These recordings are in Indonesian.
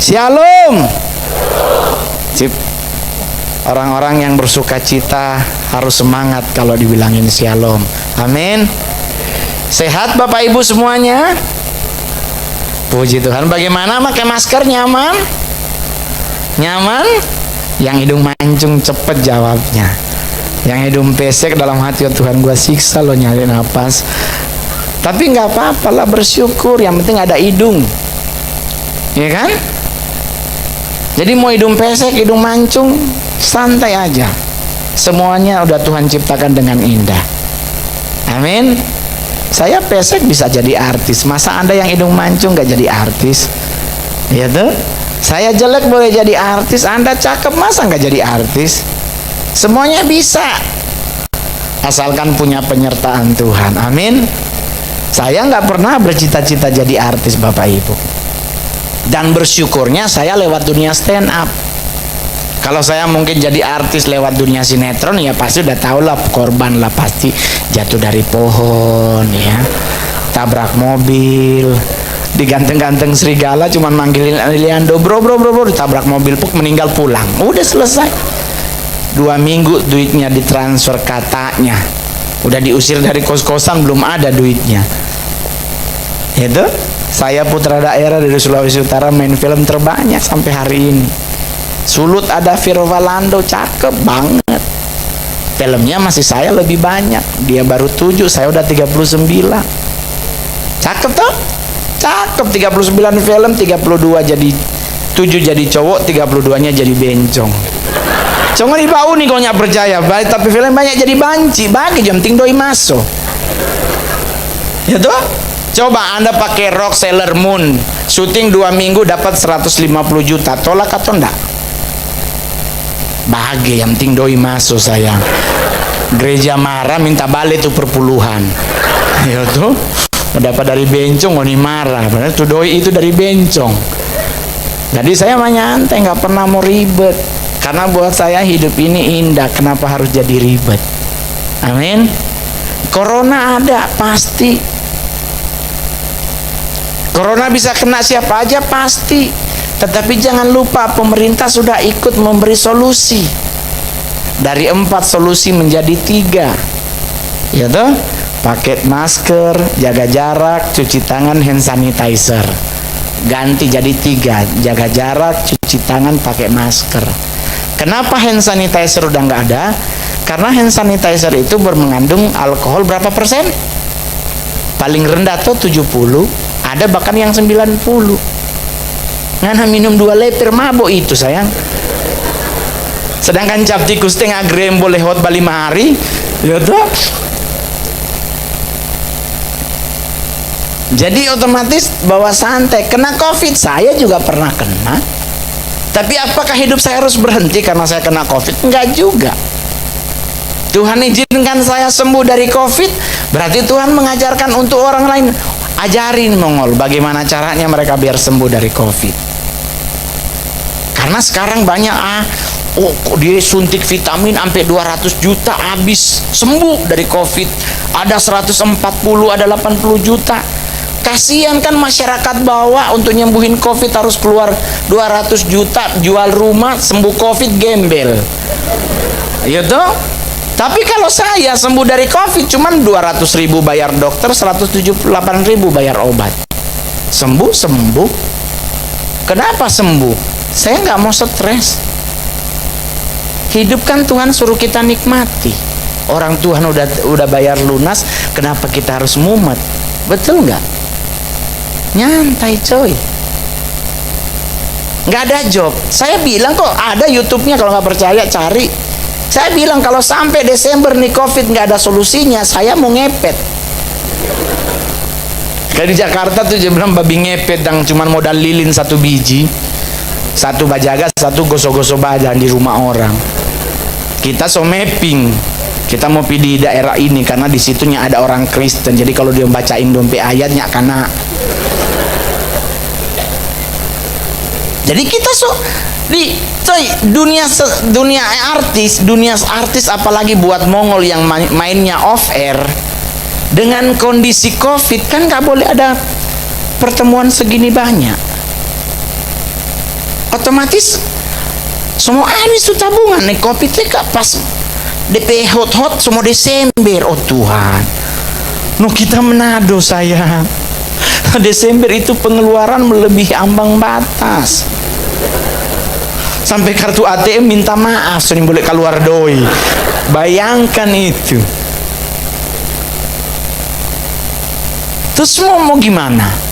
Shalom. Sip. Orang-orang yang bersuka cita harus semangat kalau dibilangin shalom. Amin. Sehat Bapak Ibu semuanya? Puji Tuhan. Bagaimana pakai masker, nyaman? Nyaman? Yang hidung mancung cepet jawabnya. Yang hidung pesek dalam hati, oh Tuhan gua siksa lo nyari napas. Tapi nggak apa-apa lah, bersyukur. Yang penting ada hidung, ya kan? Jadi mau hidung pesek, hidung mancung, santai aja. Semuanya udah Tuhan ciptakan dengan indah. Amin. Saya pesek bisa jadi artis. Masa Anda yang hidung mancung gak jadi artis? Ya tuh. Saya jelek boleh jadi artis. Anda cakep masa gak jadi artis? Semuanya bisa, asalkan punya penyertaan Tuhan. Amin. Saya gak pernah bercita-cita jadi artis Bapak Ibu. Dan bersyukurnya saya lewat dunia stand up. Kalau saya mungkin jadi artis lewat dunia sinetron, ya pasti udah tahu lah, korban lah pasti, jatuh dari pohon, ya, tabrak mobil, diganteng-ganteng serigala, cuman manggilin Eliando, bro, ditabrak mobil, meninggal pulang, udah selesai. 2 minggu duitnya ditransfer katanya, udah diusir dari kos-kosan, belum ada duitnya. Itu saya putra daerah dari Sulawesi Utara, main film terbanyak sampai hari ini. Sulut ada Firvalando, cakep banget. Filmnya masih saya lebih banyak. Dia baru 7, saya udah 39. Cakep toh? Cakep. 39 film, 32 jadi 7 jadi cowok, 32-nya jadi bencong. Cuma di bau nih kau nyak percaya. Baik, tapi film banyak jadi banci. Bagi jam ting doi maso. Ya toh? Coba Anda pakai rok Sailor Moon, syuting 2 minggu dapat 150 juta. Tolak atau enggak? Bahagia, yang penting doi masuk sayang. Gereja marah minta balik tuh perpuluhan. Ya tuh, dapat dari bencong oni marah. Padahal tuh doi itu dari bencong. Jadi saya mah nyantai, nggak pernah mau ribet. Karena buat saya hidup ini indah. Kenapa harus jadi ribet? Amin. Corona ada pasti. Corona bisa kena siapa aja pasti. Tetapi jangan lupa pemerintah sudah ikut memberi solusi. Dari 4 solusi menjadi 3. Ya toh? Pakai masker, jaga jarak, cuci tangan, hand sanitizer. Ganti jadi 3. Jaga jarak, cuci tangan, pakai masker. Kenapa hand sanitizer udah nggak ada? Karena hand sanitizer itu mengandung alkohol berapa persen? Paling rendah tuh 70. Ada bahkan yang 90. Ngana minum 2 liter mabok itu sayang. Sedangkan cap tikus 1/2 gram boleh hot 5 hari. Ya toh? Jadi otomatis bawa santai. Kena COVID saya juga pernah kena. Tapi apakah hidup saya harus berhenti karena saya kena COVID? Enggak juga. Tuhan izinkan saya sembuh dari COVID, berarti Tuhan mengajarkan untuk orang lain. Ajarin Mongol bagaimana caranya mereka biar sembuh dari COVID. Karena sekarang banyak kok dia suntik vitamin sampai 200 juta habis sembuh dari COVID. Ada 140, ada 80 juta. Kasihan kan masyarakat bawah, untuk nyembuhin COVID harus keluar 200 juta, jual rumah, sembuh COVID gembel. Ya toh? Tapi kalau saya sembuh dari COVID cuman 200.000 bayar dokter, 178.000 bayar obat. Sembuh. Kenapa sembuh? Saya nggak mau stres. Hidup kan Tuhan suruh kita nikmati. Orang Tuhan udah bayar lunas, kenapa kita harus mumet? Betul nggak? Nyantai coy. Nggak ada job. Saya bilang kok ada YouTube-nya, kalau nggak percaya cari. Saya bilang kalau sampai Desember nih COVID nggak ada solusinya, saya mau ngepet. Kayak di Jakarta tuh dia bilang babi ngepet yang cuman modal lilin 1 biji, 1 bajaga, 1 gosok-gosok badan di rumah orang. Kita so mapping, kita mau pilih daerah ini karena di situnya ada orang Kristen. Jadi kalau dia bacain dompet ayatnya karena. Jadi kita di dunia artis apalagi buat Mongol yang mainnya off air. Dengan kondisi COVID kan nggak boleh ada pertemuan segini banyak. otomatis semua habis tuh tabungan nih kopi teh pas DP hot semua Desember. Oh Tuhan, no kita menado sayang. Desember itu pengeluaran melebihi ambang batas. Sampai kartu ATM minta maaf sering boleh keluar doi. Bayangkan itu. Terus mau gimana?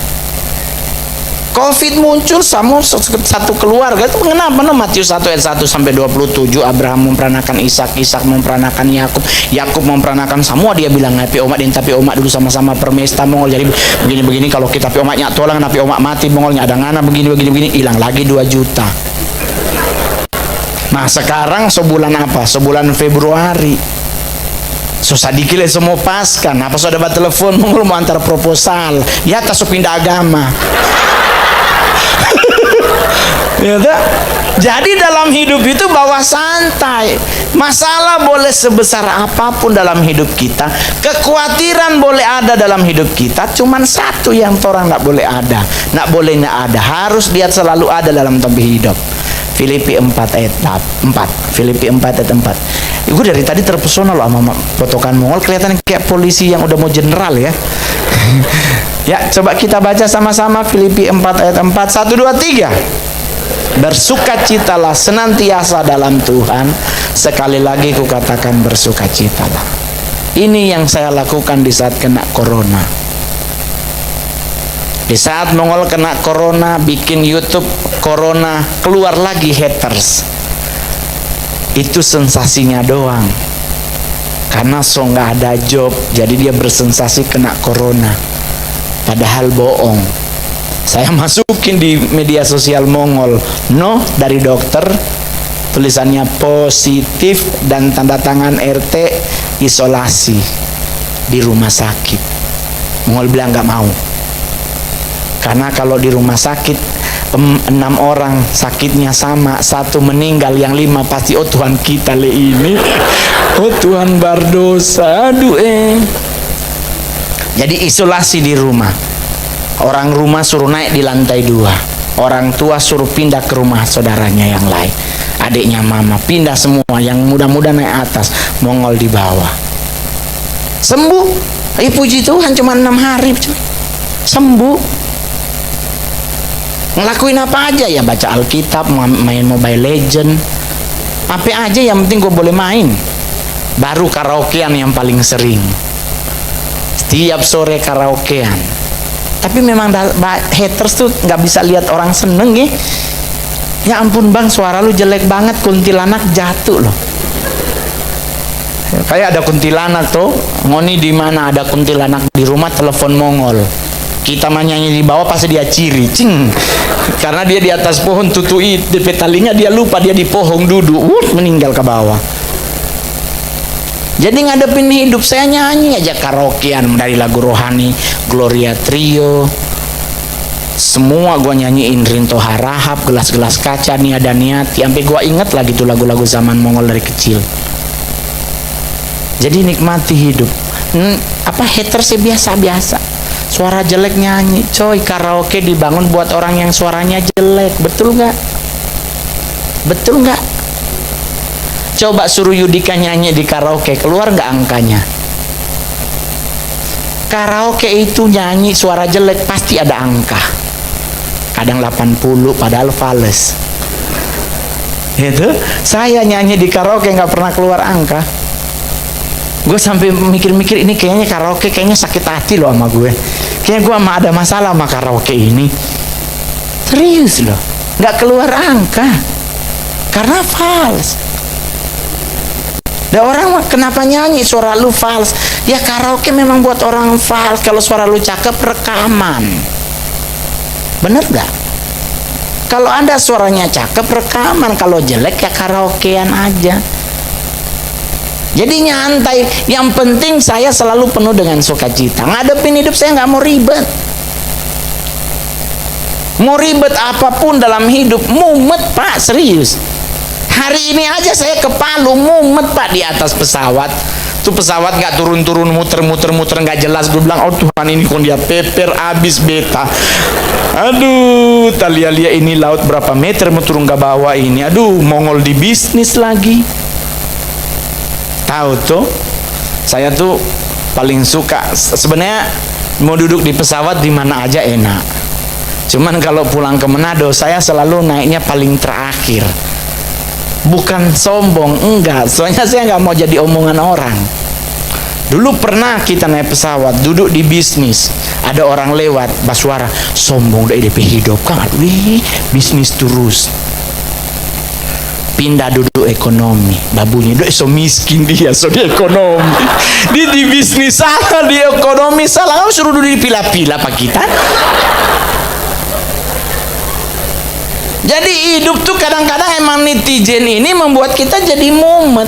Covid muncul sama satu keluarga itu kenapa? Matius 1 ayat 1 sampai 27, Abraham memperanakan Ishak, Ishak memperanakan Yakub, Yakub memperanakan semua. Dia bilang ngapi omak dan tapi omak dulu sama-sama permesta mongol. Jadi begini-begini kalau kita pi omaknya tolong napi omak mati mongolnya ada ngana begini hilang lagi 2 juta. Nah sekarang sebulan apa? Sebulan Februari. Susah dikile semua paskan. Apa sudah dapat telepon mongol mau antar proposal. Ya atas pindah agama. Ya, jadi dalam hidup itu bawa santai. Masalah boleh sebesar apapun dalam hidup kita, kekhawatiran boleh ada dalam hidup kita. Cuman satu yang orang nggak boleh ada, nggak bolehnya ada, harus dia selalu ada dalam tempat hidup. Filipi 4 ayat 4. Filipi 4 ayat 4. Gue dari tadi terpesona loh sama potongan Mongol, kelihatan kayak polisi yang udah mau general ya. Ya, coba kita baca sama-sama Filipi 4 ayat 4. 1 2 3. Bersukacitalah senantiasa dalam Tuhan. Sekali lagi kukatakan bersukacitalah. Ini yang saya lakukan di saat kena corona. Di saat Mongol kena corona, bikin YouTube corona, keluar lagi haters. Itu sensasinya doang. Karena so nggak ada job, jadi dia bersensasi kena corona. Padahal bohong. Saya masukin di media sosial Mongol, no dari dokter, tulisannya positif dan tanda tangan RT isolasi di rumah sakit. Mongol bilang nggak mau, karena kalau di rumah sakit 6 orang sakitnya sama, 1 meninggal, yang 5 pasti oh Tuhan kita le ini, oh Tuhan berdosa, aduh Jadi isolasi di rumah. Orang rumah suruh naik di lantai 2. Orang tua suruh pindah ke rumah saudaranya yang lain. Adiknya mama pindah semua. Yang muda-muda naik atas, Mongol di bawah. Sembuh. Puji Tuhan cuma 6 hari. Sembuh. Ngelakuin apa aja ya, baca Alkitab, main Mobile Legend. Apa aja yang penting gue boleh main. Baru karaokean yang paling sering. Setiap sore karaokean. Tapi memang haters tuh nggak bisa lihat orang seneng ya. Ya ampun bang, suara lu jelek banget, kuntilanak jatuh loh. Kayak ada kuntilanak tuh, ngoni di mana ada kuntilanak di rumah, telepon Mongol. Kita mah nyanyi di bawah pasti dia ciri, cing. Karena dia di atas pohon tutui di petalinya, dia lupa dia di pohon duduk, meninggal ke bawah. Jadi ngadepin hidup saya nyanyi aja karaokean dari lagu rohani, Gloria Trio, semua gua nyanyiin, Rinto Harahap, Gelas-gelas kaca, Niada Niati, sampai gua inget lagi tuh lagu-lagu zaman Mongol dari kecil. Jadi nikmati hidup. Haters sih biasa-biasa, suara jelek nyanyi, coy. Karaoke dibangun buat orang yang suaranya jelek, betul nggak? Betul nggak? Coba suruh Yudika nyanyi di karaoke, keluar nggak angkanya? Karaoke itu nyanyi suara jelek pasti ada angka. Kadang 80, padahal fales. Itu saya nyanyi di karaoke nggak pernah keluar angka. Gue sampai mikir-mikir, ini kayaknya karaoke kayaknya sakit hati loh sama gue. Kayaknya gue ada masalah sama karaoke ini. Serius loh, nggak keluar angka karena fals. Dan orang kenapa nyanyi suara lu fals? Ya karaoke memang buat orang fals. Kalau suara lu cakep, rekaman. Bener gak? Kalau Anda suaranya cakep, rekaman. Kalau jelek ya karaokean aja. Jadi nyantai. Yang penting saya selalu penuh dengan sukacita. Ngadepin hidup saya nggak mau ribet. Mau ribet apapun dalam hidup, mumet pak, serius. Hari ini aja saya ke Palu, mumet pak di atas pesawat. Tuh pesawat nggak turun-turun, muter-muter nggak jelas. Gue bilang, oh Tuhan, ini kok dia peper abis beta. Aduh, talia-lia ini laut berapa meter mau turun ke bawah ini. Aduh, Mongol di bisnis lagi. Tahu tuh, saya tuh paling suka sebenarnya mau duduk di pesawat di mana aja enak. Cuman kalau pulang ke Manado, saya selalu naiknya paling terakhir. Bukan sombong, enggak. Soalnya saya nggak mau jadi omongan orang. Dulu pernah kita naik pesawat, duduk di bisnis, ada orang lewat, basuara, sombong dari DP hidup kan, bisnis terus. Pindah duduk ekonomi, babunya duduk so miskin dia, so di ekonomi. Di bisnis salah, di ekonomi salah, suruh duduk di pila-pila pak kita. Jadi hidup tuh kadang-kadang emang netizen ini membuat kita jadi mumet.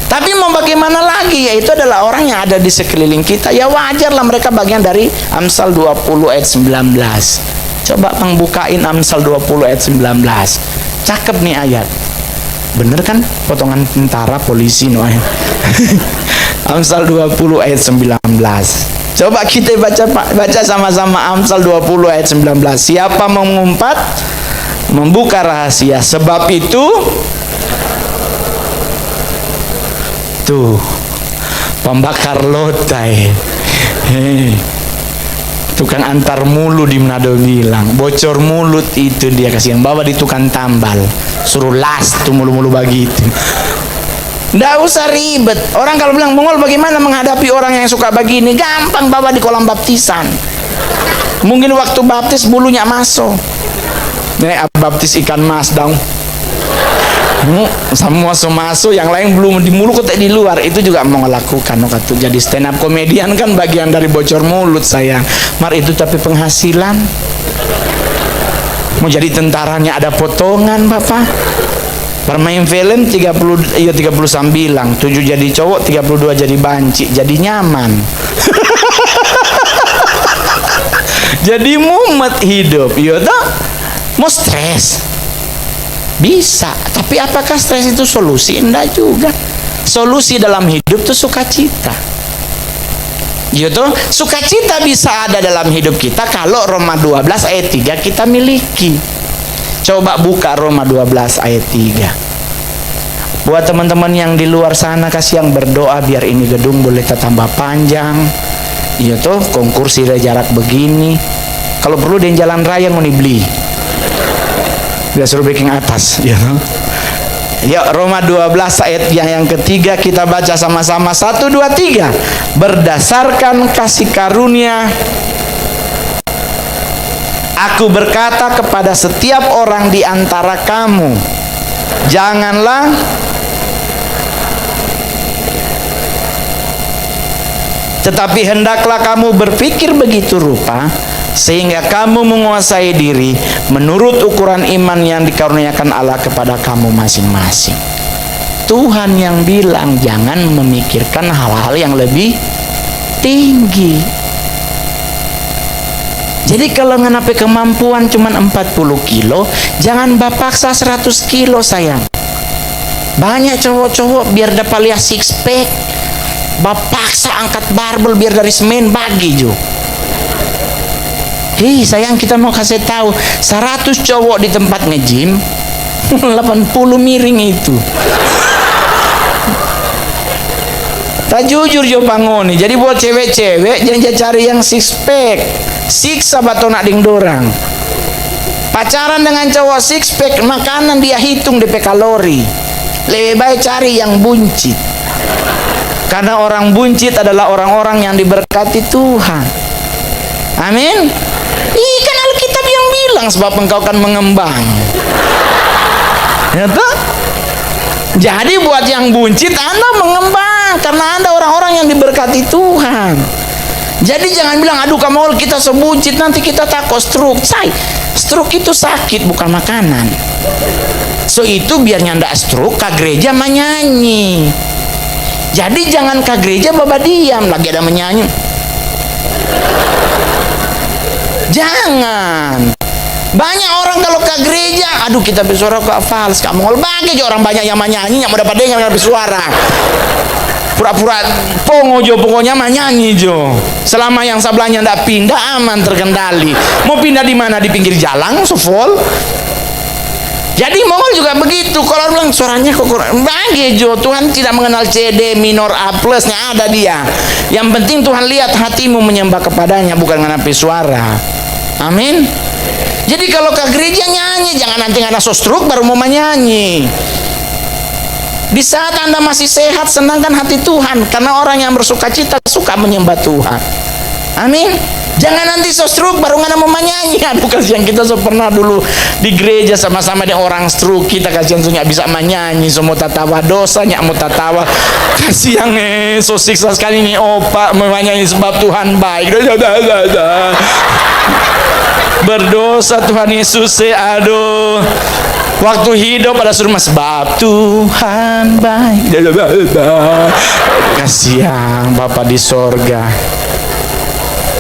Tapi mau bagaimana lagi, yaitu adalah orang yang ada di sekeliling kita. Ya wajar lah, mereka bagian dari Amsal 20 ayat 19. Coba pembukain Amsal 20 ayat 19. Cakep nih ayat. Bener kan? Potongan tentara polisi no ayat. Amsal 20 ayat 19. Coba kita baca sama-sama Amsal 20 ayat 19. Siapa mengumpat, membuka rahasia. Sebab itu tuh pembakar lotai. Tukang antar mulu di Manado bilang, bocor mulut itu dia kasih yang bawa di tukang tambal. Suruh las tuh mulu-mulu begitu. Nggak usah ribet. Orang kalau bilang, Mongol bagaimana menghadapi orang yang suka begini? Gampang, bawa di kolam baptisan. Mungkin waktu baptis bulunya masuk. Nih baptis ikan mas dong. Semua masuk, yang lain belum di mulut kok di luar. Itu juga mau ngelakukan. Jadi stand up komedian kan bagian dari bocor mulut saya. Mar itu tapi penghasilan. Mau jadi tentaranya ada potongan bapak. Bermain film 30 ya 30 sambilang, 7 jadi cowok, 32 jadi banci, jadi nyaman. Jadi mumet hidup, iya toh? Mau stres? Bisa, tapi apakah stres itu solusi? Enggak juga. Solusi dalam hidup itu sukacita. Iya toh? Sukacita bisa ada dalam hidup kita kalau Roma 12 ayat 3 kita miliki. Coba buka Roma 12 ayat 3. Buat teman-teman yang di luar sana, kasih yang berdoa biar ini gedung boleh tambah panjang. Iya tuh, konkursi jarak begini. Kalau perlu di jalan raya mau dibeli. Biar suruh bikin atas, ya. Ya, Roma 12 ayat yang ketiga kita baca sama-sama. 1, 2, 3. Berdasarkan kasih karunia, aku berkata kepada setiap orang di antara kamu, janganlah tetapi hendaklah kamu berpikir begitu rupa sehingga kamu menguasai diri menurut ukuran iman yang dikaruniakan Allah kepada kamu masing-masing. Tuhan yang bilang jangan memikirkan hal-hal yang lebih tinggi. Jadi kalau ngenapi kemampuan cuma 40 kilo, jangan bapaksa 100 kilo sayang. Banyak cowok-cowok biar dapat lihat six pack, bapaksa angkat barbel biar dari semen bagi ju. Sayang, kita mau kasih tahu 100 cowok di tempat nge-gym 80 miring itu. Tak jujur jo pangoni. Jadi buat cewek-cewek jangan cari yang six pack. Siksa bato nak ding dorang. Pacaran dengan cowok six pack, makanan dia hitung DP kalori. Lebih baik cari yang buncit. Karena orang buncit adalah orang-orang yang diberkati Tuhan. Amin. Kan Alkitab yang bilang sebab engkau akan mengembang. Ya toh? Jadi buat yang buncit Anda mengembang karena Anda orang-orang yang diberkati Tuhan. Jadi jangan bilang aduh kamu kita sebuncit nanti kita takut stroke. Stroke itu sakit bukan makanan. So itu biar nyandak stroke ke gereja menyanyi. Jadi jangan ke gereja baba diam lagi ada menyanyi. Jangan. Banyak orang kalau ke gereja, aduh kita bersuara kok fals, Kak Mongol. Bagi orang banyak yang nyanyi, yang mau dapat dengar kalau bersuara. Pura-pura pongo jo, pokoknya mah nyanyi jo. Selama yang sebelahnya ndak pindah, aman, terkendali. Mau pindah di mana? Di pinggir jalan, sofol. Jadi Mongol juga begitu. Kalau bilang suaranya kok kurang, bagi jo. Tuhan tidak mengenal C, D, minor, A plusnya ada dia. Yang penting Tuhan lihat hatimu menyembah kepadanya, bukan mengenai suara. Amin. Jadi kalau ke gereja nyanyi, jangan nanti ada sostruk baru mau menyanyi. Di saat Anda masih sehat, senangkan hati Tuhan, karena orang yang bersuka cita suka menyembah Tuhan. Amin. Jangan nanti sostruk baru nggak mau menyanyi. Aduh kasihan kita pernah dulu di gereja sama-sama dengan orang stroke, kita kasihan tuh nggak bisa menyanyi, semua tatawa dosanya mau tatawa. Kasihan so siksa sekali nih opa menyanyi sebab Tuhan baik. Berdosa Tuhan Yesus, aduh. Waktu hidup pada suruh sebab Tuhan baik. Kasihan Bapa di sorga.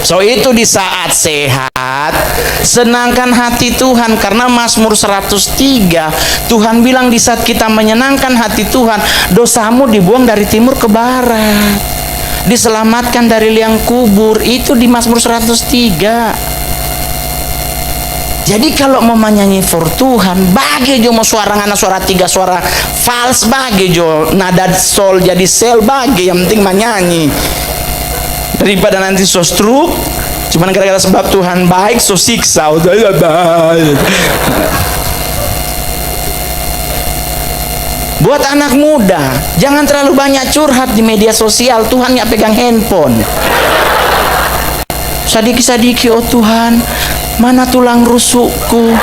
So itu di saat sehat, senangkan hati Tuhan, karena Mazmur 103 Tuhan bilang di saat kita menyenangkan hati Tuhan, dosamu dibuang dari timur ke barat, diselamatkan dari liang kubur. Itu di Mazmur 103. Jadi kalau mau menyanyi for Tuhan, bagi jo mau suara ngana suara 3 suara fals, bagi jo nada sol jadi sel, bagi yang penting menyanyi. Daripada nanti so stroke cuman gara-gara sebab Tuhan baik so siksa. Buat anak muda, jangan terlalu banyak curhat di media sosial. Tuhan nggak pegang handphone. Sadiki-sadiki, oh Tuhan, mana tulang rusukku?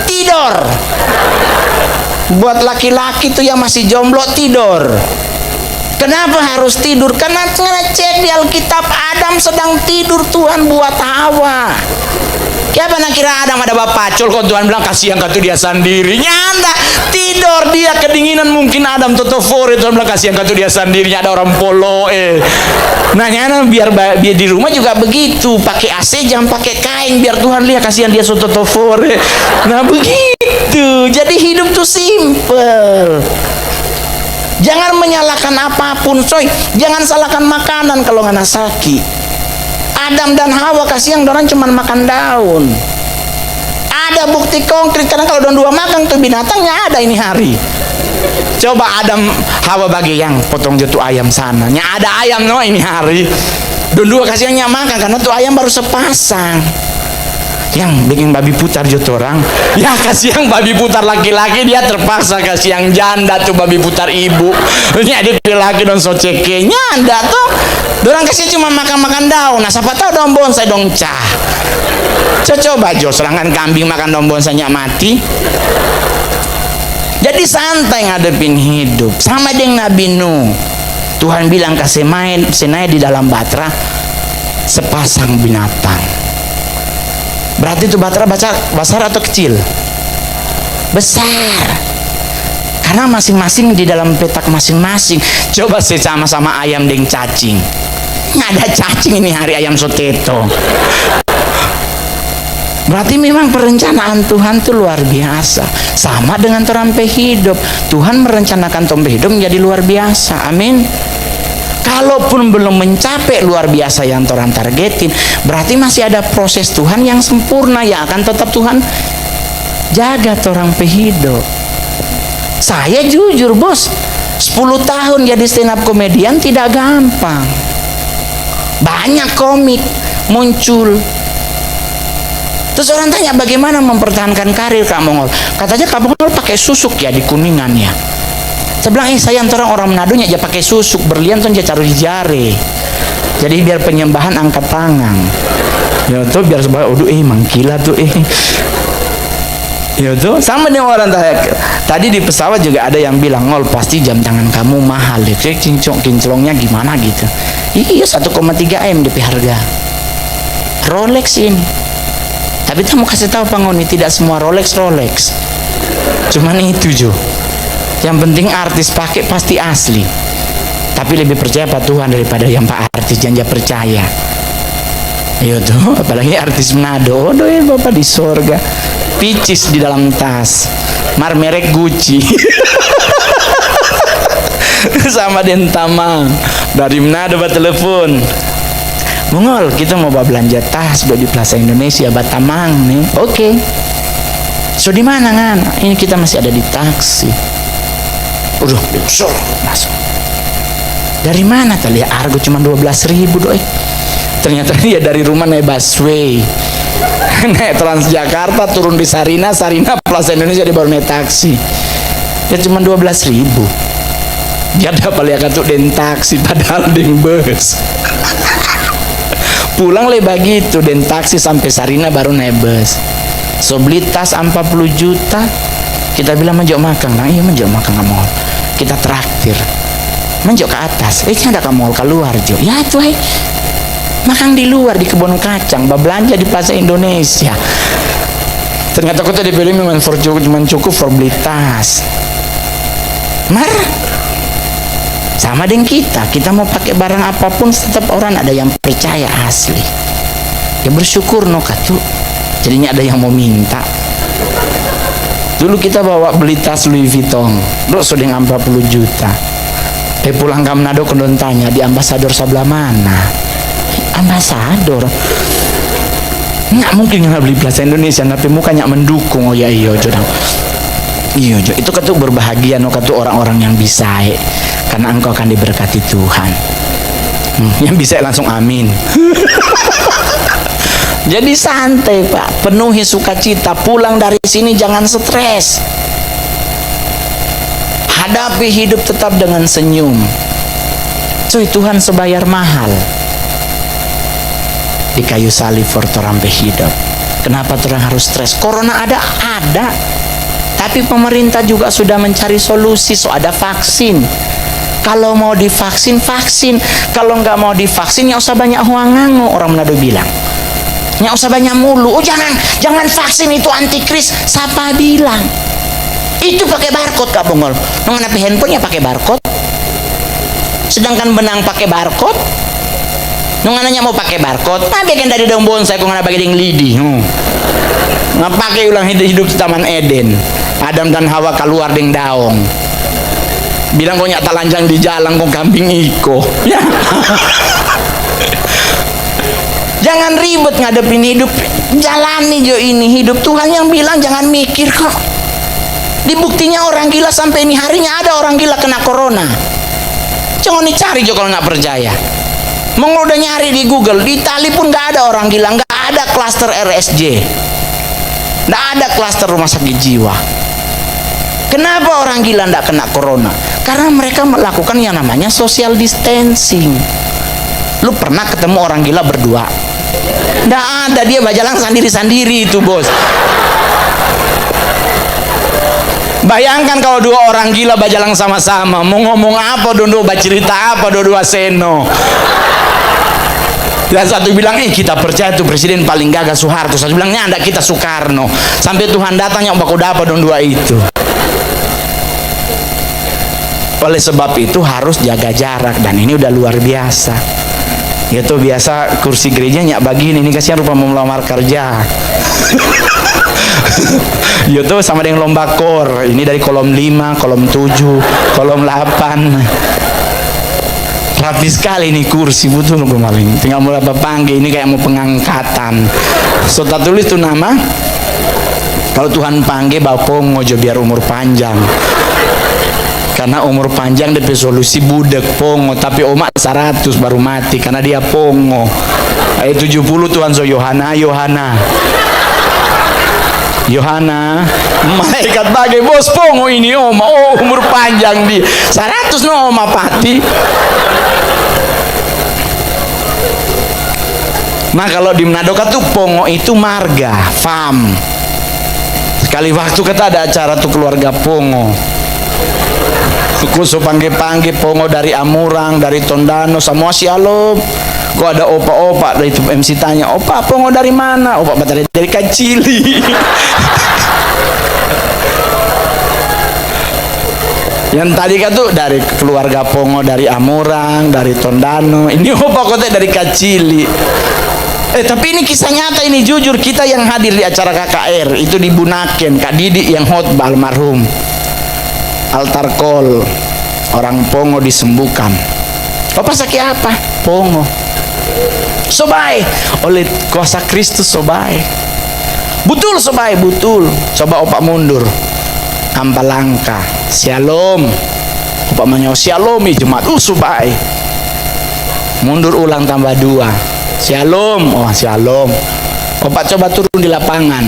Tidur. Buat laki-laki tuh yang masih jomblo tidur. Kenapa harus tidur? Karena ngecek di Alkitab Adam sedang tidur, Tuhan buat Hawa. Siapa nak kira Adam ada bapacul kok Tuhan bilang kasihan katu dia sendiri. Nyanda tidur dia kedinginan, mungkin Adam totofore Tuhan bilang kasihan katu dia sendirinya ada orang polo Nah nyana biar di rumah juga begitu, pakai AC jangan pakai kain biar Tuhan lihat kasihan dia totofore. Nah begitu. Jadi hidup tuh simple. Jangan menyalahkan apapun, coy. Jangan salahkan makanan kalau nggak sakit. Adam dan Hawa kasihan orang cuma makan daun. Ada bukti konkret, karena kalau dua makan tuh binatangnya ada ini hari. Coba Adam Hawa bagi yang potong jatuh ayam sana, nya ada ayam no ini hari. Dua kasihannya makan karena tuh ayam baru sepasang. Yang bikin babi putar jatuh orang, ya kasihan babi putar laki-laki, dia terpaksa kasihan janda tuh babi putar ibu. Ini ada laki don socekenya anda tuh, orang kasih cuma makan daun. Nah siapa tahu daun bonsai dong cah. Coba jo serangan kambing makan daun bonsainya mati. Jadi santai ngadepin hidup, sama dengan Nabi Nuh. Tuhan bilang kasih main senai di dalam batra sepasang binatang. Berarti itu batra besar atau kecil? Besar. Karena masing-masing di dalam petak masing-masing. Coba sih sama-sama ayam dengan cacing. Nggak ada cacing ini hari ayam soteto. Berarti memang perencanaan Tuhan itu luar biasa. Sama dengan terampai hidup. Tuhan merencanakan terampai hidup menjadi luar biasa. Amin. Kalaupun belum mencapai luar biasa yang Tuhan targetin, berarti masih ada proses Tuhan yang sempurna yang akan tetap Tuhan jaga orang pehidup. Saya jujur bos, 10 tahun jadi stand up komedian tidak gampang. Banyak komik muncul. Terus orang tanya bagaimana mempertahankan karir Kak Mongol. Katanya Kak Mongol pakai susuk ya di Kuningan ya. Saya bilang saya antara orang Manadonya aja pakai susuk berlian tuh dia taruh di jari. Jadi biar penyembahan angkat tangan. Ya tuh biar sebab mangkila tuh Ya tuh sama dengan orang tadi di pesawat juga ada yang bilang ngol pasti jam tangan kamu mahal deh. Kinclongnya gimana gitu. Iya 1,3 M DP harga. Rolex ini. Tapi kamu kasih tahu Pangoni tidak semua Rolex. Cuman itu Jo. Yang penting artis pakai pasti asli. Tapi lebih percaya pada Tuhan daripada yang Pak artis jangan percaya. Iya tuh, apalagi artis Manado, doyan Bapak di sorga. Picis di dalam tas, merek Gucci. Sama Dentamang dari Manado telepon, Mongol kita mau belanja tas buat di Plaza Indonesia Batamang nih. Oke. So di mana kan? Ini kita masih ada di taksi. Udah, masuk. Dari mana tadi? Argo cuma 12.000 doi. Ternyata dia dari rumah naik busway, naik Transjakarta, turun di Sarina, Plaza Indonesia, dia baru naik taksi. Ya cuma 12.000. Dia dapat lihat tuh den taksi padahal den bus. Pulang lebar gitu den taksi sampai Sarina baru naik bus. So beli tas 40 juta. Kita bilang menjok makan, nah iya menjok makan ke mall. Kita traktir. Menjok ke atas, ada ke mall keluar jo. Ya tuh makan di luar di kebun kacang, belanja di Plaza Indonesia. Ternyata aku tadi pilih memang cukup for beli tas. Marah. Sama dengan kita mau pakai barang apapun tetap orang ada yang percaya asli. Ya bersyukur no katu. Jadinya ada yang mau minta. Dulu kita bawa beli tas Louis Vuitton, bro sudah 40 juta. Pulang ke Manado kendon tanya di ambasador sebelah mana? Ambasador nggak mungkin nggak beli Plaza Indonesia tapi mukanya mendukung. Oh ya iya jodang iya jo itu katu berbahagia no katu orang-orang yang bisa karena engkau akan diberkati Tuhan. Yang bisa langsung amin. Jadi santai Pak, penuhi sukacita, pulang dari sini jangan stres, hadapi hidup tetap dengan senyum. Cuy, Tuhan sebayar mahal di kayu salib for torang hidup. Kenapa torang harus stres? Corona ada, tapi pemerintah juga sudah mencari solusi. So ada vaksin. Kalau mau divaksin, vaksin. Kalau nggak mau divaksin, ya usah banyak huangango. Orang Manado bilang, ya usah banyak mulu. Oh jangan vaksin itu antikris. Siapa bilang? Itu pakai barcode Kak Bongol. Nggak handphone ya pakai barcode. Sedangkan benang pakai barcode. Nunggananya mau pakai barcode, tapi kan dari daun bonsai kok nggak pakai ding lidi. Nggak pakai ulang hidup di Taman Eden. Adam dan Hawa keluar ding daun. Bilang kok nyata lanjang di jalan kok kambing iko. Ya. Jangan ribet ngadepin hidup, jalani jo ini hidup. Tuhan yang bilang jangan mikir kok. Dibuktinya orang gila sampai ini harinya ada orang gila kena corona. Jangan dicari jo kalau nggak percaya. Mongol udah nyari di Google, di Itali pun nggak ada orang gila, nggak ada klaster RSJ, nggak ada klaster rumah sakit jiwa. Kenapa orang gila nggak kena corona? Karena mereka melakukan yang namanya social distancing. Lu pernah ketemu orang gila berdua? Nggak ada, dia berjalan sendiri-sendiri itu bos. Bayangkan kalau dua orang gila berjalan sama-sama, mau ngomong apa, dondo bercerita apa, dua seno. Dan satu bilang, kita percaya tuh presiden paling gagah Soeharto. Satu bilangnya anda kita Soekarno. Sampai Tuhan datang yang bakal dapat dua itu. Oleh sebab itu harus jaga jarak, dan ini udah luar biasa. Itu biasa kursi gerejanya begini, ini kasihan rupa mau melamar kerja. Itu sama dengan lomba kor. Ini dari kolom 5, kolom 7, kolom 8. Rapi sekali nih kursi, butuh nunggu maling. Tinggal mulai panggil, ini kayak mau pengangkatan. So tak tulis tuh nama. Kalau Tuhan panggil bapong ngojo biar umur panjang. Karena umur panjang DP solusi budek pongo, tapi omak 100 baru mati karena dia pongo. Ayat 70 Tuhan so Yohana malaikat bagai bos pongo ini oma, umur panjang di 100 no oma pati. Nah kalau di Manado tuh pongo itu marga fam. Sekali waktu kita ada acara tuh keluarga pongo. Kuso panggil pongo dari Amurang, dari Tondano, semua sialop. Kok ada opa-opa dari itu MC tanya, opa pongo dari mana? Opa dari Kacili. Yang tadi kan tuh dari keluarga pongo dari Amurang, dari Tondano. Ini opa kota dari Kacili. Tapi ini kisah nyata, ini jujur. Kita yang hadir di acara KKR itu di Bunaken, Kak Didi yang khotbah almarhum. Altar call, orang Pongo disembuhkan. Bapak sakit apa? Pongo. Sobai, oleh kuasa Kristus sobai. Betul sobai, betul. Coba opak mundur. Ampalangka, shalom. Opak menyo shalom Jumat. Sobai. Mundur ulang tambah 2. Shalom. Oh, shalom. Opak coba turun di lapangan.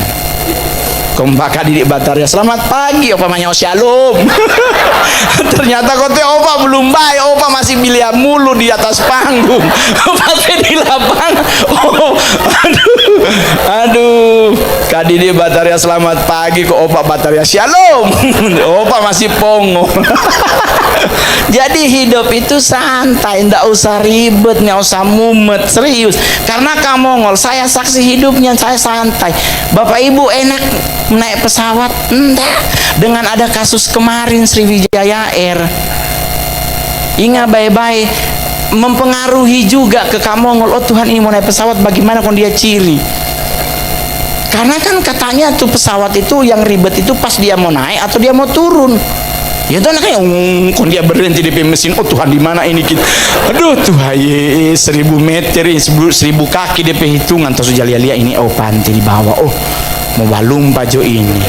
Kompak Didik Bataria, selamat pagi. Opa manyo shalom. Ternyata kote opa belum baik. Opa masih biliar mulu di atas panggung. Opa di lapangan. Oh, aduh. Kak Didik Bataria, selamat pagi. Kok opa Bataria shalom. Opa masih pongo. Jadi hidup itu santai, ndak usah ribet, ndak usah mumet, serius. Karena kamu ngol, saya saksi hidupnya, saya santai. Bapak Ibu enak naik pesawat? Enggak. Dengan ada kasus kemarin Sriwijaya Air, ingat baik-baik, mempengaruhi juga ke kamu ngol. Oh Tuhan, ini mau naik pesawat, bagaimana kalau dia ciri? Karena kan katanya tuh pesawat itu yang ribet itu pas dia mau naik atau dia mau turun. Ya tuh anaknya kon dia berhenti di mesin. Oh Tuhan, di mana ini kita? Aduh Tuhan, 1000 meter, 1000 kaki DP hitungan. Terus jalia-lia ini, oh pantai di bawah. Oh mau balum pajo ini.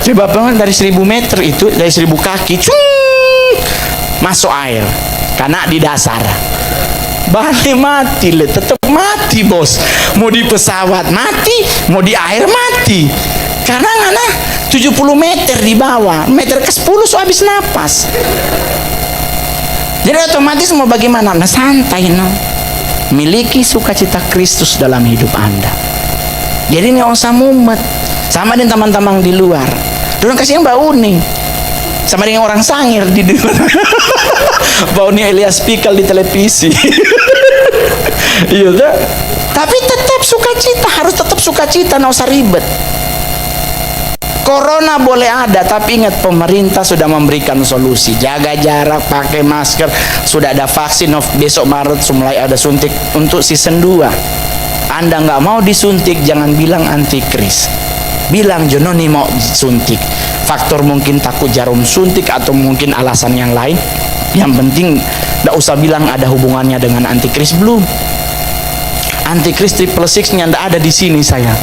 Coba bangun dari 1000 meter itu, dari 1000 kaki, masuk air. Karena di dasar. Balik mati le, tetap mati bos. Mau di pesawat mati, mau di air mati. Karena 70 meter di bawah, meter ke-10 so habis napas. Jadi otomatis mau bagaimana? Nah santai no. Miliki sukacita Kristus dalam hidup Anda. Jadi ini usah mumet. Sama dengan teman-teman di luar. Dorang kasih yang bau nih. Sama dengan orang sangir di luar. Bau nih Elias Pikal di televisi. Iya tak? Tapi tetap sukacita, harus tetap sukacita, nggak usah ribet. Corona boleh ada, tapi ingat pemerintah sudah memberikan solusi. Jaga jarak, pakai masker, sudah ada vaksin. Besok Maret mulai ada suntik untuk season 2. Anda nggak mau disuntik, jangan bilang antikris. Bilang Jononi mau suntik. Faktor mungkin takut jarum suntik atau mungkin alasan yang lain. Yang penting nggak usah bilang ada hubungannya dengan antikris, belum. Antikris 666-nya nggak ada di sini saya.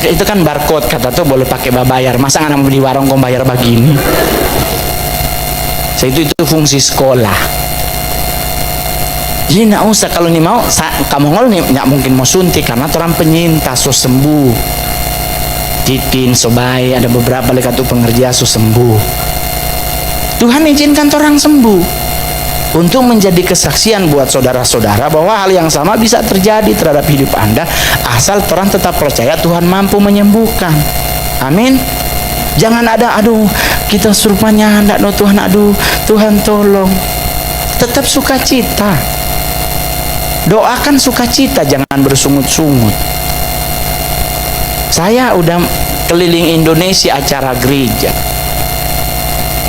Itu kan barcode, kata tuh boleh pakai bayar. Masa nggak mau di warung kau bayar begini? Itu fungsi sekolah. Jadi nggak usah, kalau nih mau kamu ngol nih nggak mungkin mau suntik karena orang penyintas so sembuh. Titin sobai ada beberapa lekat tuh pengerja so sembuh. Tuhan izinkan orang sembuh untuk menjadi kesaksian buat saudara-saudara bahwa hal yang sama bisa terjadi terhadap hidup Anda asal orang tetap percaya Tuhan mampu menyembuhkan. Amin. Jangan ada aduh kita surupanya hendak no Tuhan, aduh Tuhan tolong. Tetap sukacita. Doakan sukacita, jangan bersungut-sungut. Saya udah keliling Indonesia acara gereja.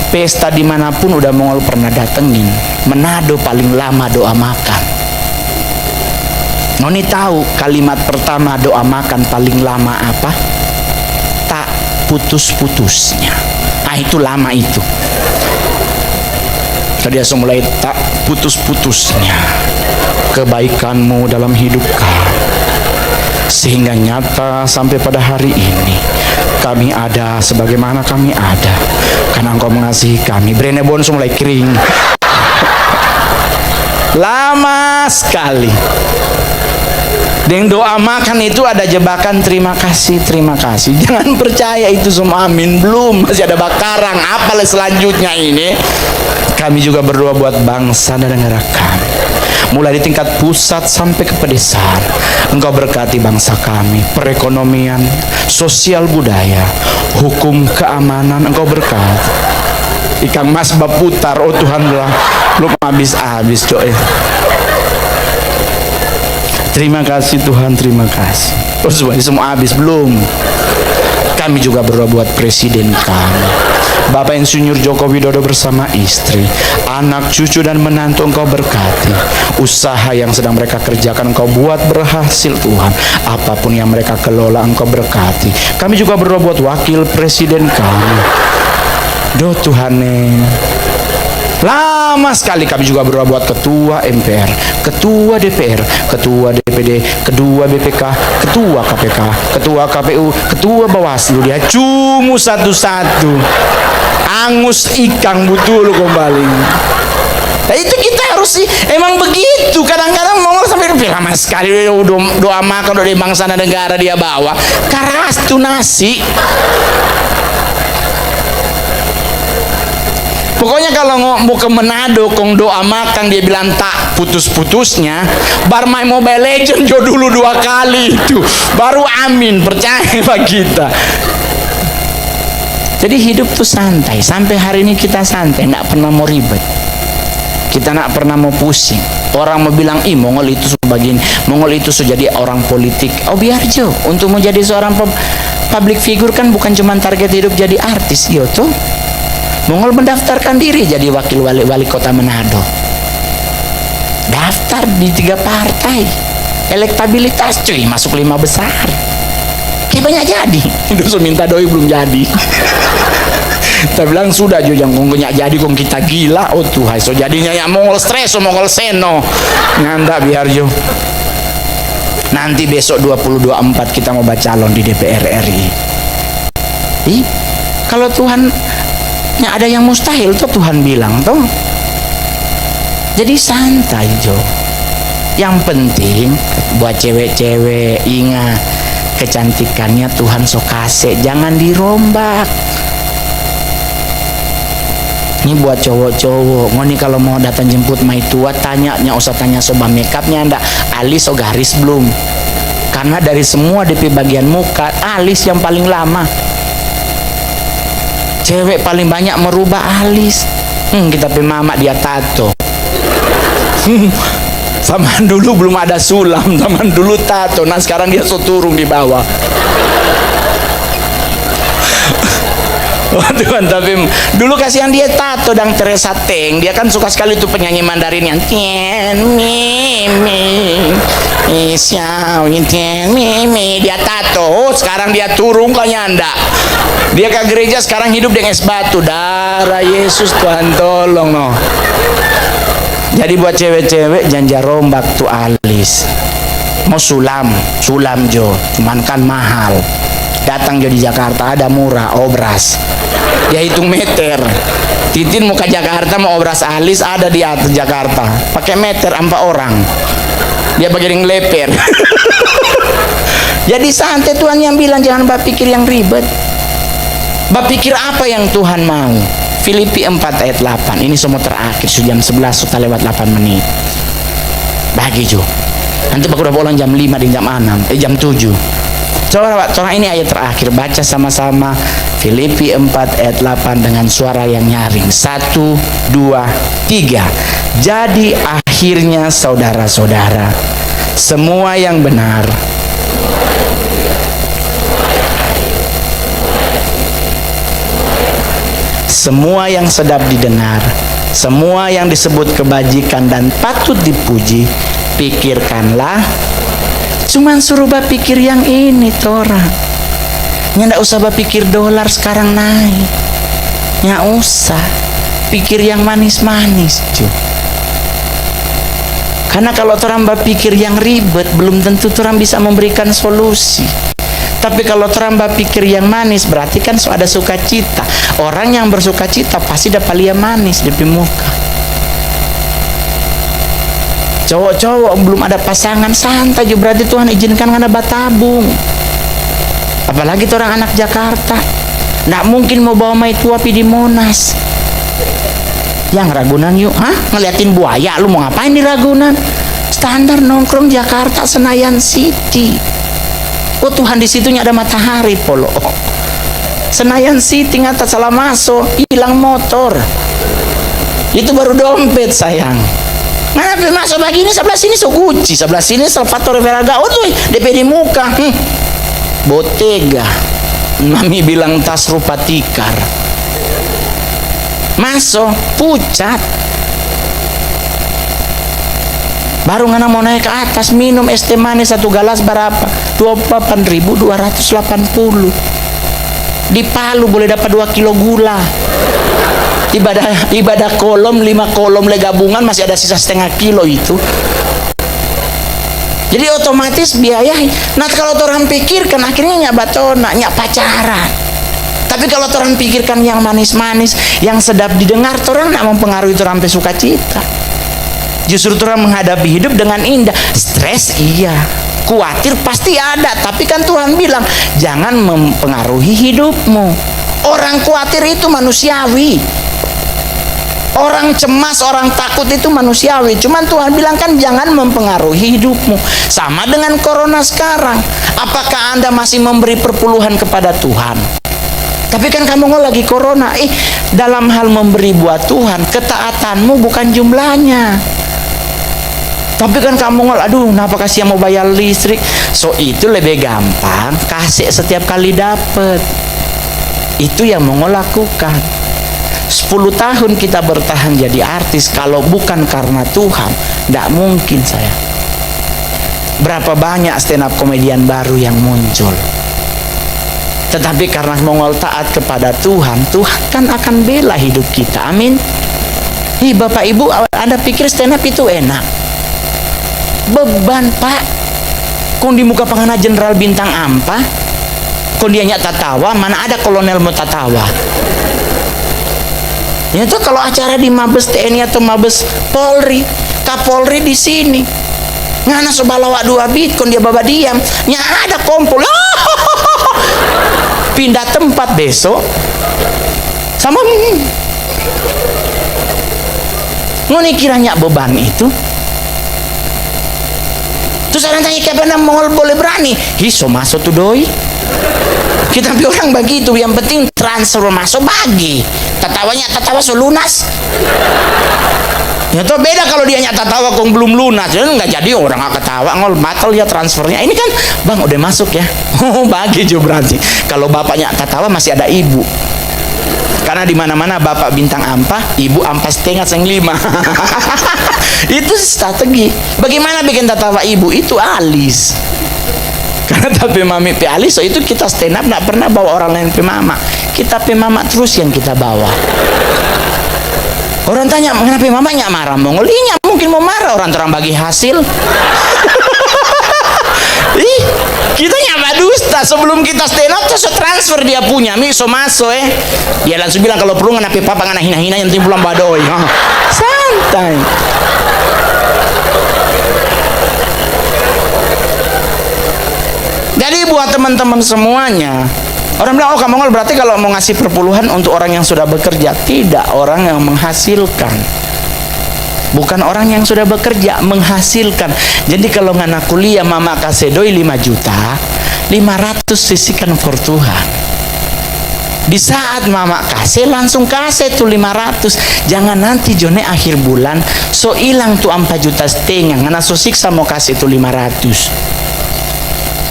Pesta dimanapun udah Mongol pernah datengin. Manado paling lama doa makan. Noni tahu kalimat pertama doa makan paling lama apa? Tak putus-putusnya. Itu lama itu. Tadi langsung mulai tak putus-putusnya kebaikanmu dalam hidup kami, sehingga nyata sampai pada hari ini kami ada sebagaimana kami ada karena Engkau mengasihi kami. Brenebon mulai kering. Lama sekali. Dengan doa makan itu ada jebakan terima kasih, terima kasih. Jangan percaya itu semua amin. Belum, masih ada bakarang. Apalah selanjutnya ini? Kami juga berdoa buat bangsa dan negara kami. Mulai di tingkat pusat sampai ke pedesaan. Engkau berkati bangsa kami, perekonomian, sosial budaya, hukum, keamanan. Engkau berkati. Ikan mas baputar, oh Tuhan belum habis-habis coy. Terima kasih Tuhan, terima kasih. Oh semua habis belum? Kami juga berdoa buat presiden kami. Bapak Insinyur Joko Widodo bersama istri, anak cucu dan menantu Engkau berkati. Usaha yang sedang mereka kerjakan Engkau buat berhasil Tuhan. Apapun yang mereka kelola Engkau berkati. Kami juga berdoa buat wakil presiden kami. Doa Tuhan, lama sekali kami juga berdoa buat ketua MPR, ketua DPR, ketua DPD, ketua BPK, ketua KPK, ketua KPU, ketua Bawaslu. Dia cuma satu-satu, angus ikan betul kembali. Nah itu kita harus sih, emang begitu. Kadang-kadang Mongol sampai lama sekali doa makan dari bangsa dan negara dia bawa karas tuh nasi. Pokoknya kalau mau ke Manado kong doa makan dia bilang tak putus-putusnya. Bar main Mobile Legend jo dulu 2 kali itu baru amin, percaya pak kita. Jadi hidup tuh santai. Sampai hari ini kita santai, nggak pernah mau ribet, kita nggak pernah mau pusing. Orang mau bilang ih Mongol itu sebagian, Mongol itu sudah jadi orang politik. Oh biar jo, untuk menjadi seorang public figure kan bukan cuma target hidup jadi artis gitu. Mongol mendaftarkan diri jadi wakil wali kota Manado. Daftar di 3 partai. Elektabilitas cuy, masuk 5 besar. Kayak banyak jadi. Itu minta doi belum jadi. Kita bilang sudah jo yang ngomongnya jadi kong kita gila. Oh Tuhan, so jadinya ya Mongol stres, Mongol seno. Nganda biar jo. Nanti besok 2024 kita mau baca calon di DPR RI. Ih, kalau Tuhan ada yang mustahil tuh Tuhan bilang tuh. Jadi santai jo. Yang penting buat cewek-cewek ingat kecantikannya Tuhan sok kasih, jangan dirombak. Ini buat cowok-cowok, ngoni kalau mau datang jemput mai tua tanya, usah tanya soba makeupnya ndak, alis so garis belum. Karena dari semua DP bagian muka, alis yang paling lama. Cewek paling banyak merubah alis. Kita pe mama dia tato. Zaman dulu belum ada sulam, zaman dulu tato. Nah sekarang dia so turun di bawah. Oh Tuhan, tapi dulu kasihan dia tato dan Teresa Teng. Dia kan suka sekali tuh penyanyi Mandarin yang Tian Mi Mi Xiao Tian Mi Mi. Dia tato. Oh, sekarang dia turun kayaknya anda. Dia ke gereja sekarang hidup dengan es batu. Darah Yesus Tuhan tolong no. Jadi buat cewek-cewek jangan rombak tuh alis. Mau sulam jo, cuman kan mahal. Datang jo di Jakarta ada murah, obras. Dia hitung meter. Titin mau ke Jakarta mau obras alis ada di atas Jakarta. Pakai meter 4 orang. Dia bagian leper. Jadi santai, Tuhan yang bilang jangan berpikir yang ribet. Berpikir apa yang Tuhan mau. Filipi 4 ayat 8. Ini semua terakhir, sudah jam 11 sudah lewat 8 menit. Bagi jo. Nanti aku udah pulang jam 5 di jam 6, jam 7. Coba ini ayat terakhir, baca sama-sama Filipi 4 ayat 8 dengan suara yang nyaring. 1, 2, 3. Jadi akhirnya saudara-saudara, semua yang benar, semua yang sedap didengar, semua yang disebut kebajikan dan patut dipuji, pikirkanlah. Cuman suruh berpikir yang ini Tora. Nggak usah berpikir dolar sekarang naik. Nggak usah. Pikir yang manis-manis cuy. Karena kalau orang berpikir yang ribet, belum tentu orang bisa memberikan solusi. Tapi kalau orang berpikir yang manis, berarti kan ada sukacita. Orang yang bersukacita pasti dapat lihat manis di muka. Cowok-cowok belum ada pasangan santai juga, berarti Tuhan izinkan Anda bertabung. Apalagi orang anak Jakarta, nggak mungkin mau bawa mai tua pi di Monas. Yang Ragunan yuk, ngeliatin buaya, lu mau ngapain di Ragunan? Standar nongkrong Jakarta Senayan City. Oh Tuhan, di situnya ada matahari polo. Senayan City ngata salah masuk, hilang motor. Itu baru dompet sayang. Mana masuk begini, sebelah sini so Gucci, sebelah sini Salvatore Ferragamo tuh DP di muka. Bottega. Mami bilang tas rupa tikar. masuk pucat. Baru ngana mau naik ke atas, minum es teh manis satu gelas berapa? 28.280. Di Palu boleh dapat 2 kilo gula. Ibadah kolom 5 kolom le gabungan masih ada sisa setengah kilo itu. Jadi otomatis biaya. Nah kalau orang pikirkan akhirnya nyak batona, nyak pacaran. Tapi kalau orang pikirkan yang manis-manis, yang sedap didengar, orang nak mempengaruhi orang sampai sukacita. Justru orang menghadapi hidup dengan indah. Stres iya, khawatir pasti ada, tapi kan Tuhan bilang jangan mempengaruhi hidupmu. Orang khawatir itu manusiawi, orang cemas, orang takut itu manusiawi. Cuman Tuhan bilang kan jangan mempengaruhi hidupmu. Sama dengan corona sekarang. Apakah Anda masih memberi perpuluhan kepada Tuhan? Tapi kan kamu lagi corona. Dalam hal memberi buat Tuhan, ketaatanmu bukan jumlahnya. Tapi kan kamu aduh, kenapa kasih yang mau bayar listrik? So itu lebih gampang, kasih setiap kali dapat. Itu yang mau lakukan. 10 tahun kita bertahan jadi artis, kalau bukan karena Tuhan, tidak mungkin saya. Berapa banyak stand up komedian baru yang muncul. Tetapi karena Mongol taat kepada Tuhan, Tuhan kan akan bela hidup kita. Amin. Bapak Ibu, Anda pikir stand up itu enak? Beban Pak. Kung di muka pangana jenderal bintang ampa, kung dia nyak tatawa, mana ada kolonel mau tatawa. Ya tuh kalau acara di Mabes TNI atau Mabes Polri, Kapolri di sini, ngana sobalawa 2 bit, kung dia baba diam, nyak ada kompol. Pindah tempat besok, sama ngoni kiranya beban itu. Terus orang tanya kapan Mongol boleh berani? So masuk tuh doi. Kita orang begitu, yang penting transfer masuk bagi. Tatawa so lunas. Ya tuh beda kalau dia tatawa kong belum lunas, jadi nggak jadi orang nggak ketawa, ngol batal ya transfernya. Ini kan bang udah masuk ya, bagi juga berarti. Kalau bapaknya tatawa masih ada ibu. Karena di mana-mana bapak bintang ampa, ibu ampas setengah seng 5. Itu strategi. Bagaimana bikin tatawa ibu? Itu alis. Karena tapi mami pe alis, so itu kita stand up nggak pernah bawa orang lain pe mama. Kita pe mama terus yang kita bawa. Orang tanya kenapa mamanya marah? Mongol ini mungkin mau marah, orang terang bagi hasil. Kita nyapa dusta. Sebelum kita stand up terus transfer dia punya so masuk dia langsung bilang kalau perlu ngana papa ngana hina-hina yang timbulan badoi. Santai. Jadi buat teman-teman semuanya, orang bilang kamu ngol berarti kalau mau ngasih perpuluhan untuk orang yang sudah bekerja. Tidak, orang yang menghasilkan. Bukan orang yang sudah bekerja, menghasilkan. Jadi kalau ngana kuliah mama kasih doi 5 juta, 500 sisihkan for Tuhan. Di saat mama kasih langsung kasih tuh 500. Jangan nanti jone akhir bulan so hilang tuh 4 juta setengah. Ngana so siksa mau kasih tuh 500.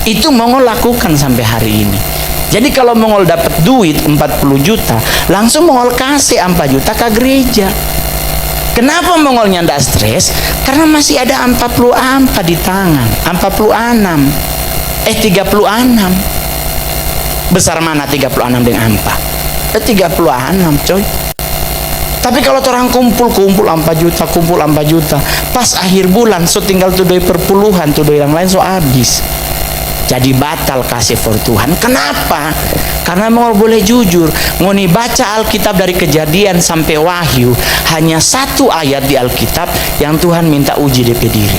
Itu Mongol lakukan sampai hari ini. Jadi kalau Mongol dapat duit 40 juta, langsung Mongol kasih 4 juta ke gereja. Kenapa Mongolnya ndak stres? Karena masih ada 40 ampa di tangan, 36. 36. Besar mana 36 dengan ampa? 36 coy. Tapi kalau orang kumpul 4 juta, kumpul 4 juta, pas akhir bulan so tinggal tuh doi perpuluhan, tuh doi yang lain so habis. Jadi batal kasih for Tuhan. Kenapa? Karena mau boleh jujur, ngoni baca Alkitab dari Kejadian sampai Wahyu, hanya 1 ayat di Alkitab yang Tuhan minta uji DP diri.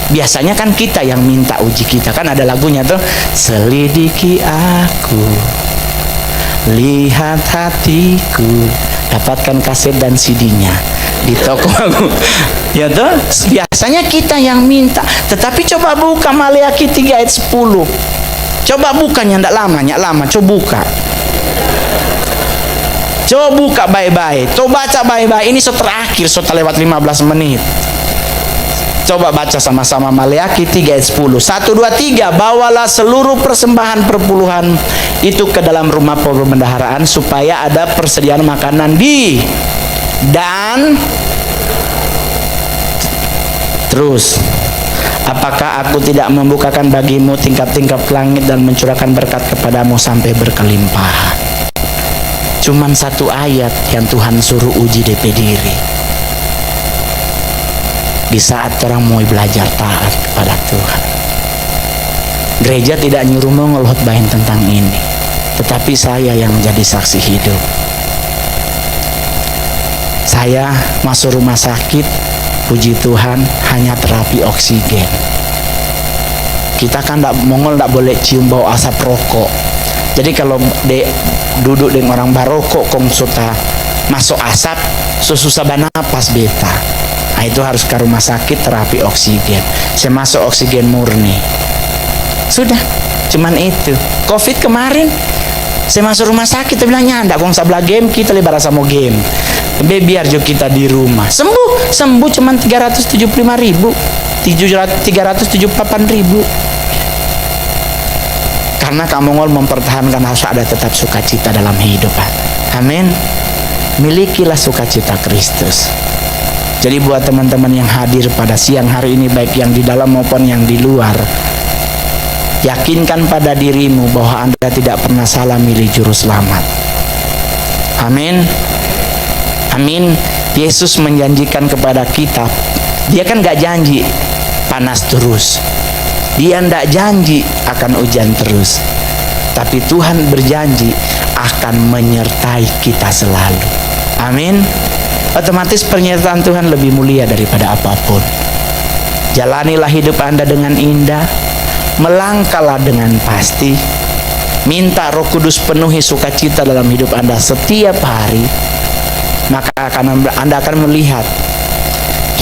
Biasanya kan kita yang minta uji kita, kan ada lagunya tuh, selidiki aku, lihat hatiku, dapatkan kaset dan CD-nya di toko aku. Ya tuh, biasanya kita yang minta. Tetapi coba buka Maleakhi 3 ayat 10. Coba bukanya ndak lama, coba buka. Coba buka baik-baik. Coba baca baik-baik. Ini so terakhir, so lewat 15 menit. Coba baca sama-sama Maleakhi 3 ayat 10. 1, 2, 3. Bawalah seluruh persembahan perpuluhan itu ke dalam rumah perbendaharaan supaya ada persediaan makanan dan terus, apakah aku tidak membukakan bagimu tingkap-tingkap langit dan mencurahkan berkat kepadamu sampai berkelimpahan? Cuman satu ayat yang Tuhan suruh uji DP diri. Di saat orang mau belajar taat kepada Tuhan. Gereja tidak nyuruh Mongol khotbahin tentang ini, tetapi saya yang menjadi saksi hidup. Saya masuk rumah sakit, puji Tuhan, hanya terapi oksigen. Kita kan Mongol tidak boleh cium bau asap rokok. Jadi kalau duduk dengan orang barokok, kong suka masuk asap, susah bernapas beta. Nah, itu harus ke rumah sakit terapi oksigen. Saya masuk oksigen murni. Sudah, cuman itu. Covid kemarin, saya masuk rumah sakit, dia bilang nyanda, kong sebelah game kita lebar sama game. Biar jo kita di rumah. Sembuh cuman 375.000, 378.000. Karena kamu Mongol mempertahankan harus ada tetap sukacita dalam hidup. Amin. Milikilah sukacita Kristus. Jadi buat teman-teman yang hadir pada siang hari ini, baik yang di dalam maupun yang di luar, yakinkan pada dirimu bahwa Anda tidak pernah salah milih juru selamat. Amin. Amin. Yesus menjanjikan kepada kita, dia kan gak janji panas terus, dia ndak janji akan hujan terus, tapi Tuhan berjanji akan menyertai kita selalu. Amin. Otomatis penyertaan Tuhan lebih mulia daripada apapun. Jalanilah hidup Anda dengan indah, melangkahlah dengan pasti, minta Roh Kudus penuhi sukacita dalam hidup Anda setiap hari, maka Anda akan melihat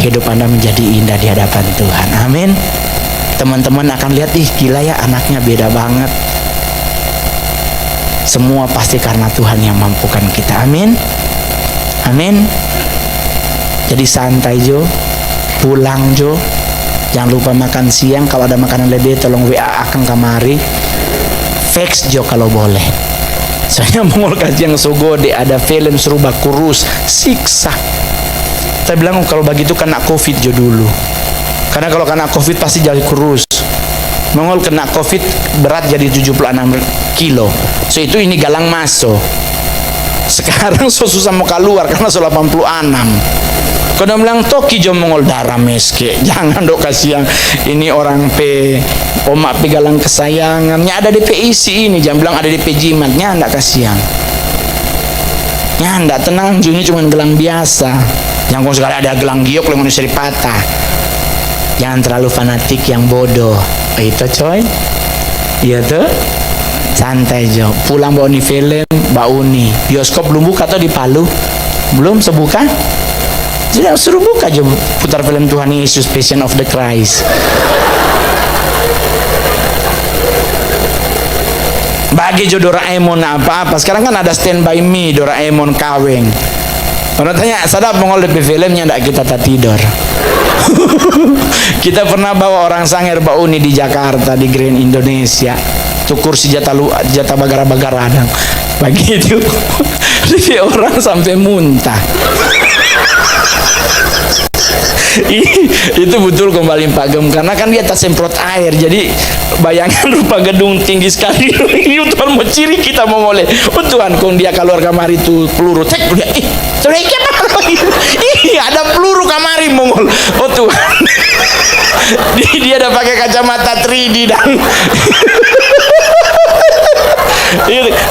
hidup Anda menjadi indah di hadapan Tuhan. Amin. Teman-teman akan lihat, ih gila ya, anaknya beda banget. Semua pasti karena Tuhan yang mampukan kita. Amin. Amin. Jadi santai jo, pulang jo, jangan lupa makan siang. Kalau ada makanan lebih tolong WA akan kamari, fax jo kalau boleh. Soalnya Mongol kasih yang sogode, ada film serubah kurus, siksa. Saya bilang kalau begitu kena COVID jo dulu. Karena kalau kena COVID pasti jadi kurus. Mongol kena COVID berat jadi 76 kilo. So itu ini galang maso. Sekarang so susah mau keluar karena so 86. Kau bilang toki jo Mongol darah meske. Jangan dok kasihan. Ini orang omak galang kesayangannya ada DP isi ini. Jangan bilang ada DP jimatnya, ndak kasihan. Ya ndak tenang, ini cuma gelang biasa. Yang kau sekarang ada gelang giok yang manusia patah. Jangan terlalu fanatik yang bodoh. Itu coy. Iya tuh. Santai jo. Pulang bawa uni film, bawa uni. Bioskop belum buka atau di Palu? Belum sebuka? Jadi suruh buka aja putar film Tuhan Yesus Passion of the Christ. Bagi jo Doraemon apa-apa. Sekarang kan ada Stand By Me, Doraemon kaweng. Orang tanya, sadap Mongol lebih filmnya ndak kita tak tidur. Kita pernah bawa orang Sanger Bauni di Jakarta di Grand Indonesia. Tuh kursi jatah bagara-bagaradang. Pagi itu orang sampai muntah. Itu betul kembali Pak Gem, karena kan dia tak semprot air, jadi bayangkan rupa gedung tinggi sekali. Ini Tuhan mau ciri kita mau mulai. Oh Tuhan, kong dia keluar kamar itu peluru tek dia. Ada peluru kamari Mongol. Oh Tuhan. Dia ada pakai kacamata 3D dan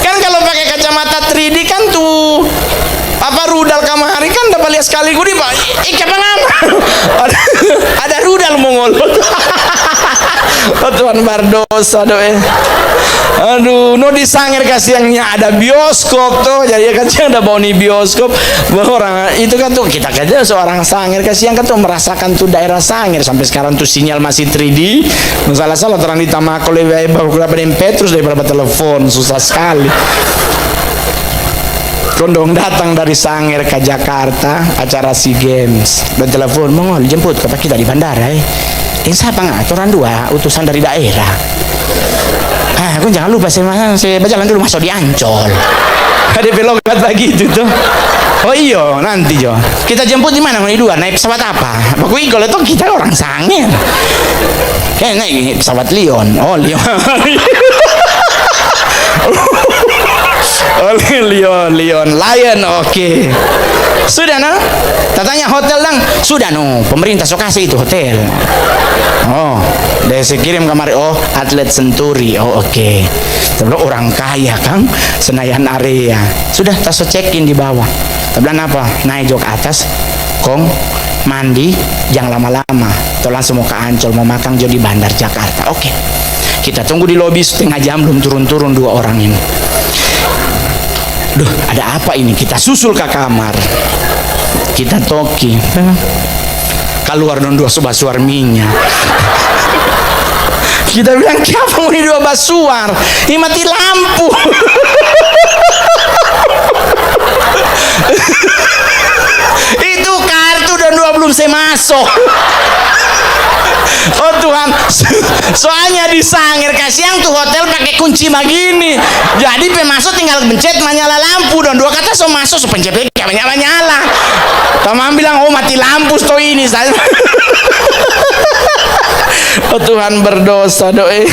kan kalau pakai kacamata 3D kan tuh apa rudal kamari kan dapat lihat sekali gue pak ada rudal Mongol. Oh Tuhan berdosa doe. Aduh, no disangir kasihannya ada bioskop tuh, jadi kan ada bawa nih bioskop. Orang itu kan tuh kita kerja seorang sangir kasihan kan tuh merasakan tuh daerah sangir sampai sekarang tuh sinyal masih 3D. Masalah-salah terang ditambah kalau lebih Petrus daripada telepon susah sekali. kondong datang dari Sangir ke Jakarta acara SEA Games. Dan telepon, mongol jemput kata kita di bandara. Siapa nggak? Orang 2 utusan dari daerah. Aku jangan lupa saya berjalan dulu masuk di Ancol. Ada belokat begitu tuh. Oh iya, nanti Jo. Kita jemput di mana? Mau 2 naik pesawat apa? Pokoknya kalau itu kita orang Sangir. Kayak naik pesawat Lion. Oh, Lion. Oh, Lion, oke. Sudah no? Tanya hotel dong. Sudah no, pemerintah so kasih itu hotel. Oh, dia saya kirim kamar. Oh, Atlet Senturi. Oh, oke. Terus orang kaya kan, Senayan area. Sudah tas check in di bawah. Tabilan apa? Naik jok atas, kong mandi, jangan lama-lama. Tuh langsung mau ke Ancol, mau makan jo di Bandar Jakarta. Oke. Kita tunggu di lobi setengah jam belum turun-turun 2 orang ini. Duh, ada apa ini? Kita susul ke kamar. Kita toki. Keluar dong 2 basuar minyak. Kita bilang, "Kenapa mau 2 basuar? Ini mati lampu." Itu kartu dan 2 belum saya masuk. Oh Tuhan, soalnya di Sangir kasihan tuh hotel pakai kunci begini. Jadi pemasuk tinggal pencet menyala lampu dan 2 kata so masuk so pencet nyala. Teman bilang, "Oh mati lampu sto ini." Oh Tuhan berdosa doe.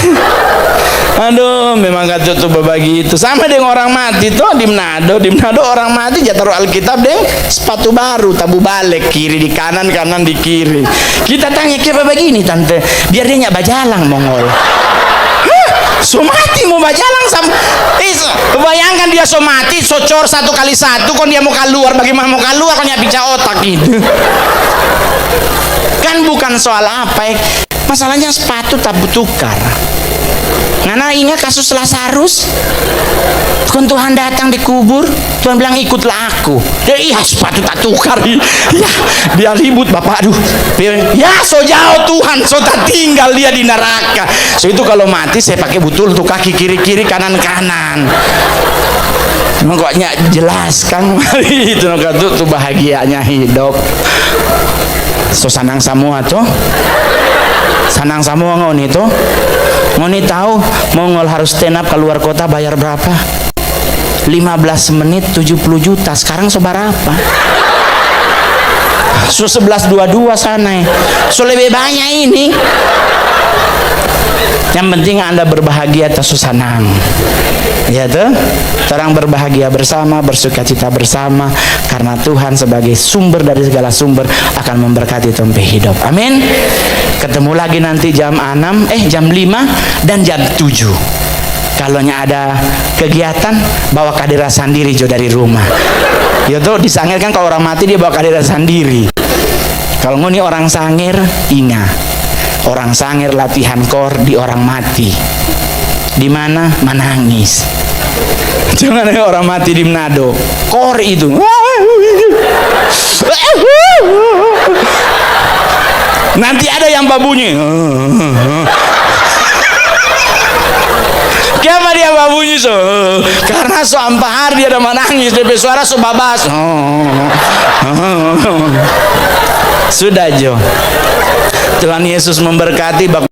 Aduh, memang gak tutup berbagi itu. Sama dengan orang mati tuh di Manado orang mati dia taruh Alkitab deh, sepatu baru tabu balik kiri di kanan di kiri. Kita tanya kenapa begini tante? Biar dia nyak bajalang mongol. So mati mau bajalang sama. Bayangkan dia so mati, so cor 1 kali 1, kon dia mau keluar, bagaimana mau keluar kon nyak bicara otak gitu. Kan bukan soal apa masalahnya sepatu tabu tukar. Ngana ingat kasus Lazarus? Kan Tuhan datang dikubur, Tuhan bilang ikutlah aku. Iya sepatu tak tukar. Ya dia ribut bapak, aduh. Ya so jauh Tuhan, so tak tinggal dia di neraka. So itu kalau mati saya pakai betul tuh kaki kiri kanan. Pokoknya jelas kan itu tuh bahagianya hidup. So sanang semua tuh. Sanang semua ngoni tuh. Ngoni tahu mongol harus stand up keluar kota bayar berapa? 15 menit 70 juta. Sekarang seberapa? So 11.22 sana. So lebih banyak ini. Yang penting Anda berbahagia atau senang. Ya tuh, orang berbahagia bersama, bersukacita bersama, karena Tuhan sebagai sumber dari segala sumber akan memberkati tempat hidup. Amin. Ketemu lagi nanti jam 5 dan jam 7. Kalau ada kegiatan bawa kadera sendiri jo dari rumah. Ya tuh di Sangir kan kalau orang mati dia bawa kadera sendiri. Kalau ngoni orang Sangir ingat, orang Sangir latihan kor di orang mati. Di mana? Menangis. Jangan ada orang mati di Manado. Kor itu. Nanti ada yang babunyi. Kenapa dia babunyi so? Karena so ampahar dia ada menangis, dia suara so babas. Sudah Jo. Tuhan Yesus memberkati.